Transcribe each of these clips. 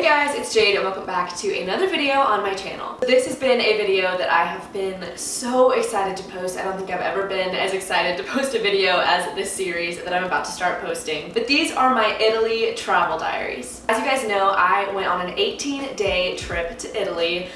guys, it's Jade and welcome back to another video on my channel. This has been a video that I have been so excited to post. I don't think I've ever been as excited to post a video as this series that I'm about to start posting. But these are my Italy travel diaries. As you guys know, I went on an 18-day trip to Italy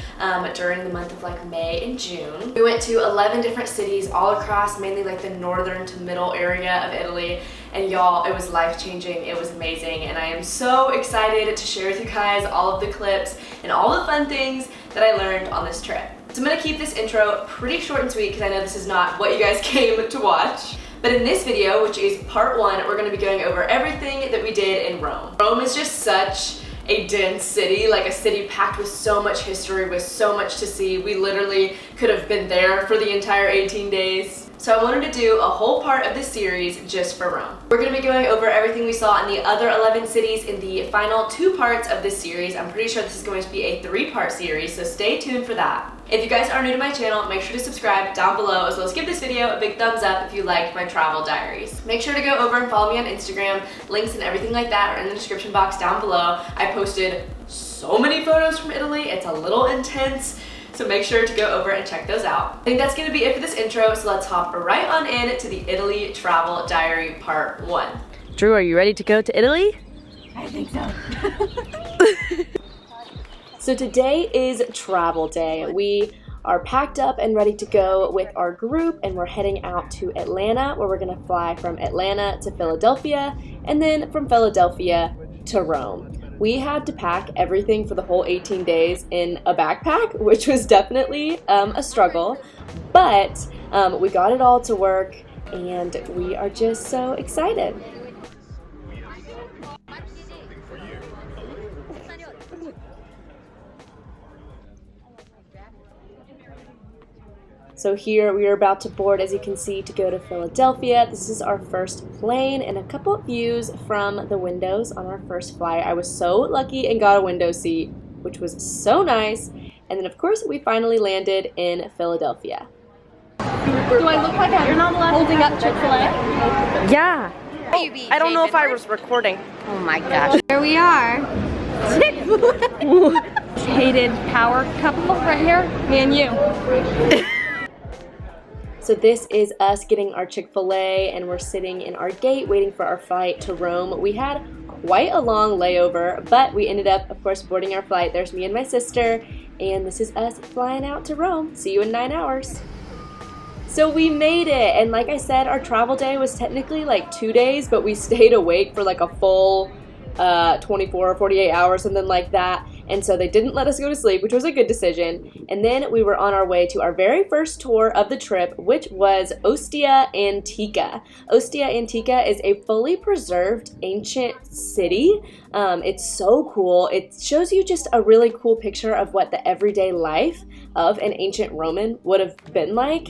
during the month of like May and June. We went to 11 different cities all across mainly like the northern to middle area of Italy. And y'all, it was life-changing, it was amazing, and I am so excited to share with you guys all of the clips and all the fun things that I learned on this trip. So I'm gonna keep this intro pretty short and sweet because I know this is not what you guys came to watch. But in this video, which is part one, we're gonna be going over everything that we did in Rome. Rome is just such a dense city, like a city packed with so much history, with so much to see. We literally could have been there for the entire 18 days. So I wanted to do a whole part of this series just for Rome. We're going to be going over everything we saw in the other 11 cities in the final 2 parts of this series. I'm pretty sure this is going to be a 3-part series, so stay tuned for that. If you guys are new to my channel, make sure to subscribe down below, as well as give this video a big thumbs up if you liked my travel diaries. Make sure to go over and follow me on Instagram. Links and everything like that are in the description box down below. I posted so many photos from Italy, it's a little intense. So make sure to go over and check those out. I think that's gonna be it for this intro, so let's hop right on in to the Italy Travel Diary Part 1. Drew, are you ready to go to Italy? I think so. So today is travel day. We are packed up and ready to go with our group, and we're heading out to Atlanta, where we're gonna fly from Atlanta to Philadelphia, and then from Philadelphia to Rome. We had to pack everything for the whole 18 days in a backpack, which was definitely a struggle, but we got it all to work, and we are just so excited. So here we are about to board, as you can see, to go to Philadelphia. This is our first plane and a couple of views from the windows on our first flight. I was so lucky and got a window seat, which was so nice. And then of course we finally landed in Philadelphia. Do I look like I'm holding up Chick-fil-A? Yeah. I don't know if I was recording. Oh my gosh. Here we are. Chick-fil-A. Hated power couple right here, me and you. So this is us getting our Chick-fil-A, and we're sitting in our gate waiting for our flight to Rome. We had quite a long layover, but we ended up, of course, boarding our flight. There's me and my sister, and this is us flying out to Rome. See you in 9 hours. So we made it, and like I said, our travel day was technically like 2 days, but we stayed awake for like a full 24 or 48 hours, something like that. And so they didn't let us go to sleep, which was a good decision. And then we were on our way to our very first tour of the trip, which was Ostia, Antica. Ostia, Antica is a fully preserved ancient city. It's so cool. It shows you just a really cool picture of what the everyday life of an ancient Roman would have been like.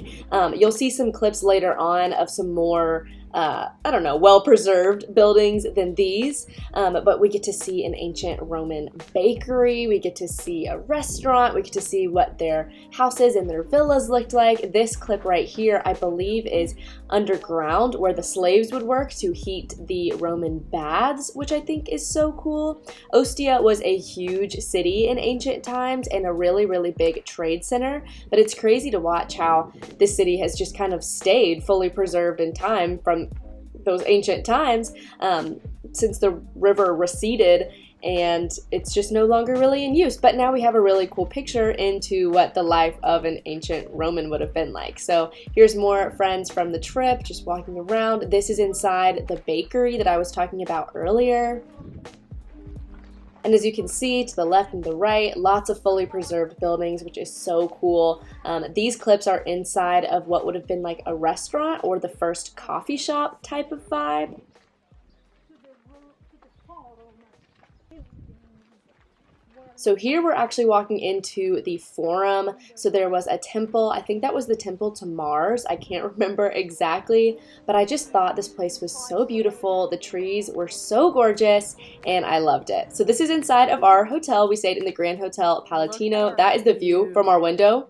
You'll see some clips later on of some more I don't know, well-preserved buildings than these, but we get to see an ancient Roman bakery, we get to see a restaurant, we get to see what their houses and their villas looked like. This clip right here, I believe, is underground, where the slaves would work to heat the Roman baths, which I think is so cool. Ostia was a huge city in ancient times and a really, really big trade center, but it's crazy to watch how this city has just kind of stayed fully preserved in time from those ancient times, since the river receded and it's just no longer really in use. But now we have a really cool picture into what the life of an ancient Roman would have been like. So here's more friends from the trip just walking around. This is inside the bakery that I was talking about earlier. And as you can see, to the left and the right, lots of fully preserved buildings, which is so cool. These clips are inside of what would have been like a restaurant or the first coffee shop type of vibe. So here we're actually walking into the Forum. So there was a temple, I think that was the temple to Mars. I can't remember exactly, but I just thought this place was so beautiful. The trees were so gorgeous and I loved it. So this is inside of our hotel. We stayed in the Grand Hotel Palatino. That is the view from our window.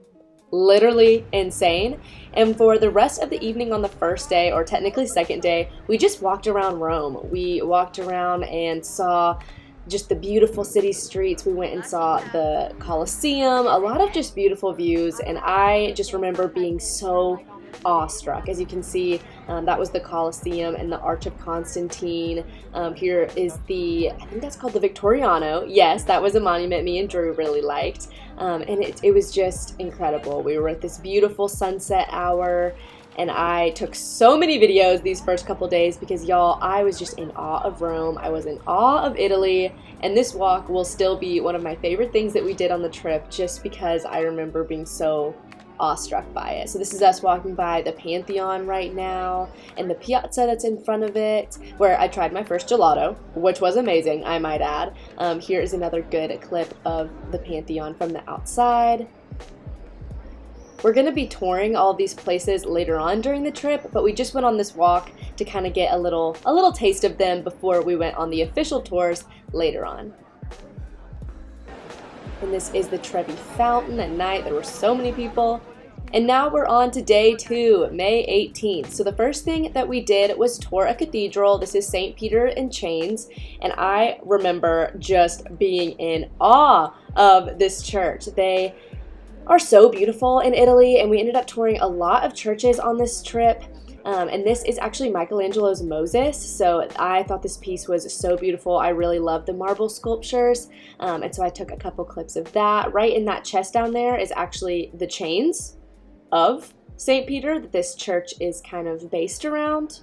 Literally insane. And for the rest of the evening on the first day, or technically second day, we just walked around Rome. We walked around and saw just the beautiful city streets. We went and saw the Colosseum, a lot of just beautiful views, and I just remember being so awestruck. As you can see, that was the Colosseum and the Arch of Constantine. Here is I think that's called the Victoriano. Yes, that was a monument me and Drew really liked, and it was just incredible. We were at this beautiful sunset hour, and I took so many videos these first couple days because, y'all, I was just in awe of Rome. I was in awe of Italy, and this walk will still be one of my favorite things that we did on the trip just because I remember being so awestruck by it. So this is us walking by the Pantheon right now and the piazza that's in front of it, where I tried my first gelato, which was amazing, I might add. Here is another good clip of the Pantheon from the outside. We're going to be touring all these places later on during the trip, but we just went on this walk to kind of get a little taste of them before we went on the official tours later on. And this is the Trevi Fountain at night. There were so many people. And now we're on to day 2, May 18th. So the first thing that we did was tour a cathedral. This is St. Peter in Chains. And I remember just being in awe of this church. They are so beautiful in Italy, and we ended up touring a lot of churches on this trip. And this is actually Michelangelo's Moses, so I thought this piece was so beautiful. I really love the marble sculptures, and so I took a couple clips of that. Right in that chest down there is actually the chains of St. Peter that this church is kind of based around.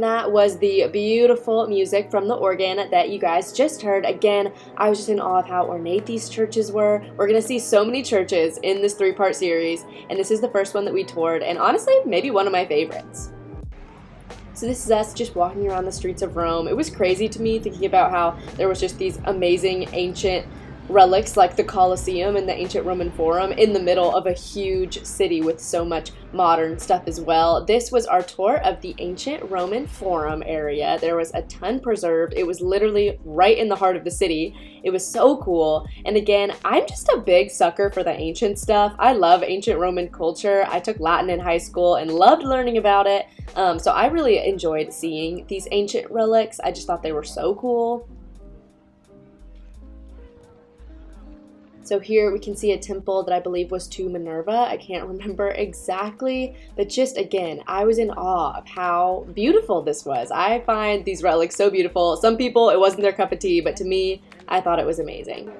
That was the beautiful music from the organ that you guys just heard. Again, I was just in awe of how ornate these churches were. We're going to see so many churches in this 3-part series, and this is the first one that we toured, and honestly, maybe one of my favorites. So this is us just walking around the streets of Rome. It was crazy to me thinking about how there was just these amazing ancient relics like the Colosseum and the ancient Roman Forum in the middle of a huge city with so much modern stuff as well. This was our tour of the ancient Roman Forum area. There was a ton preserved. It was literally right in the heart of the city. It was so cool. And again, I'm just a big sucker for the ancient stuff. I love ancient Roman culture. I took Latin in high school and loved learning about it. So I really enjoyed seeing these ancient relics. I just thought they were so cool. So here we can see a temple that I believe was to Minerva. I can't remember exactly, but just again, I was in awe of how beautiful this was. I find these relics so beautiful. Some people, it wasn't their cup of tea, but to me, I thought it was amazing.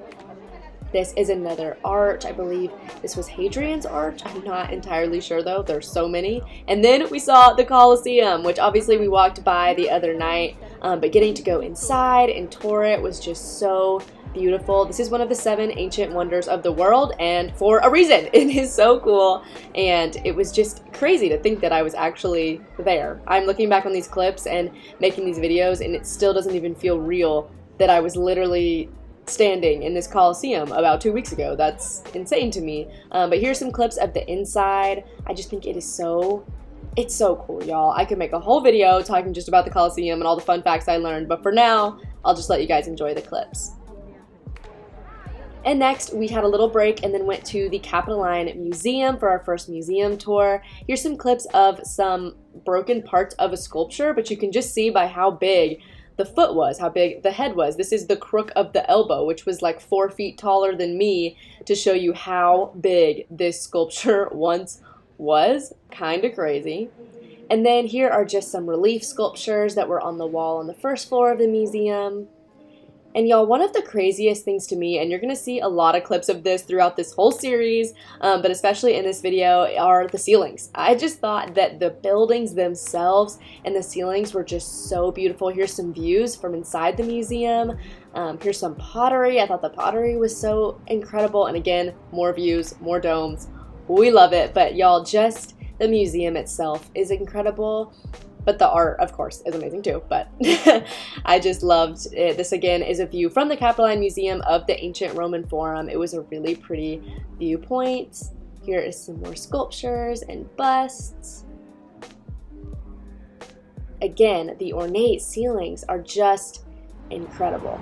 This is another arch. I believe this was Hadrian's arch. I'm not entirely sure though. There's so many. And then we saw the Colosseum, which obviously we walked by the other night, but getting to go inside and tour it was just so beautiful. This is one of the 7 ancient wonders of the world, and for a reason. It is so cool, and it was just crazy to think that I was actually there. I'm looking back on these clips and making these videos, and it still doesn't even feel real that I was literally standing in this Colosseum about 2 weeks ago. That's insane to me. But here's some clips of the inside. I just think it's so cool, y'all. I could make a whole video talking just about the Colosseum and all the fun facts I learned, but for now, I'll just let you guys enjoy the clips. And next, we had a little break and then went to the Capitoline Museum for our first museum tour. Here's some clips of some broken parts of a sculpture, but you can just see by how big the foot was, how big the head was. This is the crook of the elbow, which was like 4 feet taller than me, to show you how big this sculpture once was. Kind of crazy. And then here are just some relief sculptures that were on the wall on the first floor of the museum. And y'all, one of the craziest things to me, and you're going to see a lot of clips of this throughout this whole series, but especially in this video, are the ceilings. I just thought that the buildings themselves and the ceilings were just so beautiful. Here's some views from inside the museum. Here's some pottery. I thought the pottery was so incredible. And again, more views, more domes. We love it. But y'all, just the museum itself is incredible. But the art, of course, is amazing too. But I just loved it. This, again, is a view from the Capitoline Museum of the ancient Roman Forum. It was a really pretty viewpoint. Here is some more sculptures and busts. Again, the ornate ceilings are just incredible.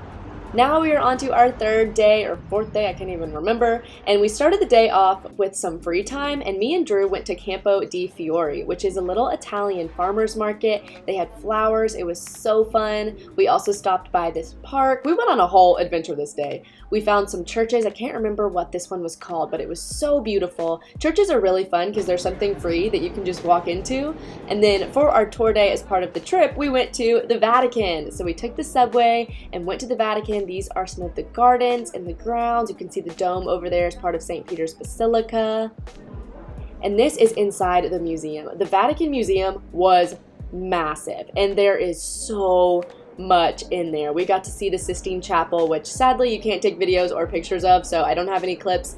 Now we are on to our third day or fourth day, I can't even remember, and we started the day off with some free time, and me and Drew went to Campo di Fiori, which is a little Italian farmer's market. They had flowers, it was so fun. We also stopped by this park. We went on a whole adventure this day. We found some churches. I can't remember what this one was called, but it was so beautiful. Churches are really fun because there's something free that you can just walk into. And then for our tour day as part of the trip, we went to the Vatican. So we took the subway and went to the Vatican. These are some of the gardens and the grounds. You can see the dome over there as part of St. Peter's Basilica. And this is inside the museum. The Vatican Museum was massive, and there is so much in there. We got to see the Sistine Chapel, which sadly you can't take videos or pictures of, so I don't have any clips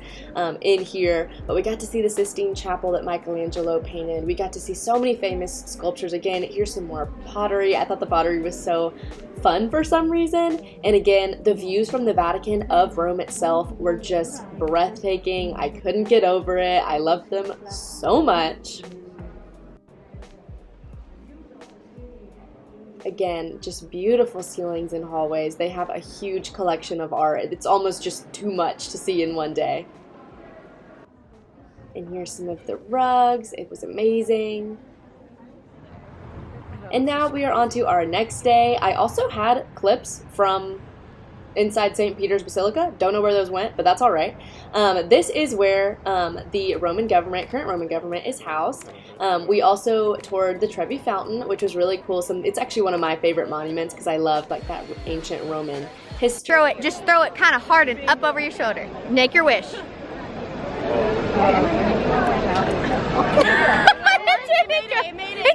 in here, but we got to see the Sistine Chapel that Michelangelo painted. We got to see so many famous sculptures. Again, here's some more pottery. I thought the pottery was so fun for some reason. And again, the views from the Vatican of Rome itself were just breathtaking. I couldn't get over it. I loved them so much. Again, just beautiful ceilings and hallways. They have a huge collection of art. It's almost just too much to see in one day. And here's some of the rugs. It was amazing. And now we are on to our next day. I also had clips from inside St. Peter's Basilica. Don't know where those went, but that's all right. This is where the Roman government, current Roman government, is housed. We also toured the Trevi Fountain, which was really cool. It's actually one of my favorite monuments because I love like that ancient Roman history. Just throw it kind of hard and up over your shoulder. Make your wish. It made it.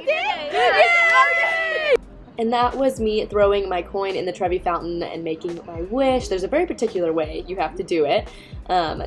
And that was me throwing my coin in the Trevi Fountain and making my wish. There's a very particular way you have to do it.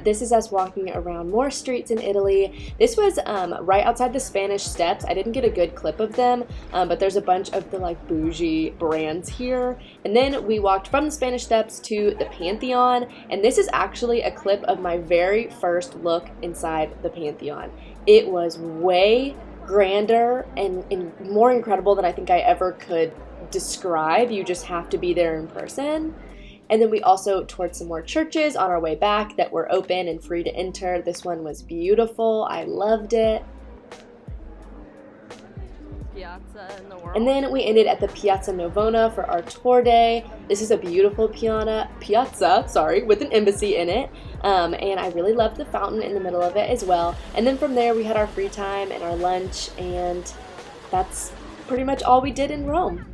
This is us walking around more streets in Italy. This was right outside the Spanish Steps. I didn't get a good clip of them, but there's a bunch of the like bougie brands here. And then we walked from the Spanish Steps to the Pantheon, and this is actually a clip of my very first look inside the Pantheon. It was way grander and more incredible than I think I ever could describe. You just have to be there in person. And then we also toured some more churches on our way back that were open and free to enter. This one was beautiful. I loved it. Piazza in the world. And then we ended at the Piazza Navona for our tour day. This is a beautiful piazza, with an embassy in it. And I really loved the fountain in the middle of it as well. And then from there we had our free time and our lunch, and that's pretty much all we did in Rome.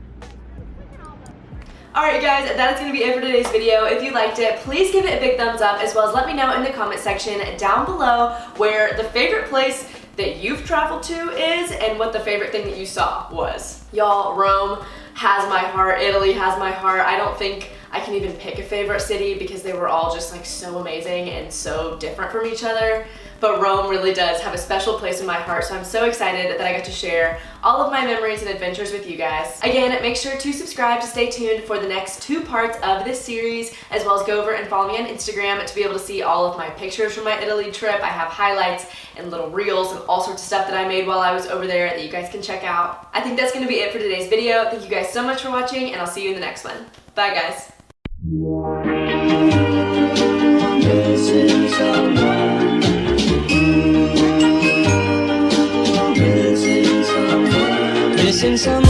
Alright guys, that is going to be it for today's video. If you liked it, please give it a big thumbs up, as well as let me know in the comment section down below where the favorite place that you've traveled to is and what the favorite thing that you saw was. Y'all, Rome has my heart. Italy has my heart. I don't think I can even pick a favorite city because they were all just like so amazing and so different from each other. But Rome really does have a special place in my heart, so I'm so excited that I got to share all of my memories and adventures with you guys. Again, make sure to subscribe to stay tuned for the next 2 parts of this series, as well as go over and follow me on Instagram to be able to see all of my pictures from my Italy trip. I have highlights and little reels and all sorts of stuff that I made while I was over there that you guys can check out. I think that's going to be it for today's video. Thank you guys so much for watching, and I'll see you in the next one. Bye guys. Missing someone.